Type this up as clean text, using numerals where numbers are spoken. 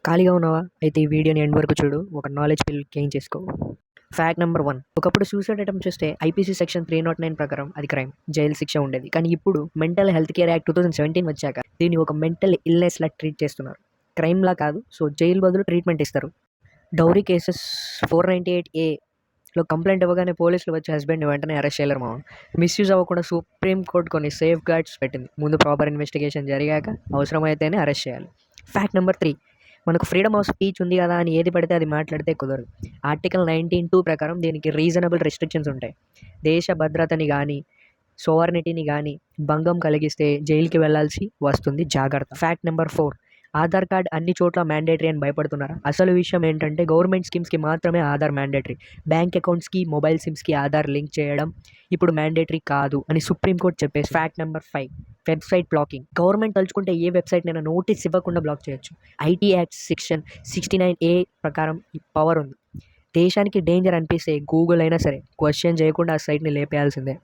ఖాళీగా ఉన్నావా? అయితే ఈ వీడియోని ఎండ్ వరకు చూడు. ఒక నాలెడ్జ్ గెయిన్ చేసుకో. Fact number 1. ఒకప్పుడు సూసైడ్ అటెంప్ట్ చేస్తే ఐపీసీ సెక్షన్ 309 ప్రకారం అది క్రైమ్, జైలు శిక్ష ఉండేది. కానీ ఇప్పుడు మెంటల్ హెల్త్ కేర్ యాక్ట్ 2017 వచ్చాక దీన్ని ఒక మెంటల్ ఇల్నెస్లా ట్రీట్ చేస్తున్నారు. క్రైమ్లా కాదు. సో జైలు బదులు ట్రీట్మెంట్ ఇస్తారు. డౌరీ కేసెస్ 498A కంప్లైంట్ ఇవ్వగానే పోలీసులు వచ్చి హస్బెండ్ని వెంటనే అరెస్ట్ చేయలేరు మామ. మిస్యూజ్ అవ్వకుండా సుప్రీంకోర్టు కొన్ని సేఫ్ గార్డ్స్ పెట్టింది. ముందు ప్రాపర్ ఇన్వెస్టిగేషన్ జరిగాక అవసరమైతేనే అరెస్ట్ చేయాలి. Fact number 3. మనకు ఫ్రీడమ్ ఆఫ్ స్పీచ్ ఉంది కదా అని ఏది పడితే అది మాట్లాడితే కుదరదు. ఆర్టికల్ 19(2) ప్రకారం దీనికి రీజనబుల్ రెస్ట్రిక్షన్స్ ఉంటాయి. దేశ భద్రతని కానీ సోవర్నిటీని కానీ భంగం కలిగిస్తే జైలుకి వెళ్లాల్సి వస్తుంది. జాగ్రత్త. Fact number 4. ఆధార్ కార్డ్ అన్ని చోట్ల మ్యాండేటరీ అని భయపడుతున్నారా? అసలు విషయం ఏంటంటే గవర్నమెంట్ స్కీమ్స్కి మాత్రమే ఆధార్ మ్యాండేటరీ. బ్యాంక్ అకౌంట్స్కి, మొబైల్ సిమ్స్కి ఆధార్ లింక్ చేయడం ఇప్పుడు మ్యాండేటరీ కాదు అని సుప్రీంకోర్టు చెప్పేసి. Fact number 5. Website blocking. Government తలుచుకుంటే ఏ వెబ్సైట్నైనా నోటీస్ ఇవ్వకుండా బ్లాక్ చేయొచ్చు. ఐటీ యాక్ట్ సెక్షన్ 69A ప్రకారం ఈ పవర్ ఉంది. దేశానికి డేంజర్ అనిపిస్తే గూగుల్ అయినా సరే క్వశ్చన్ చేయకుండా ఆ సైట్ని లేపేయాల్సిందే.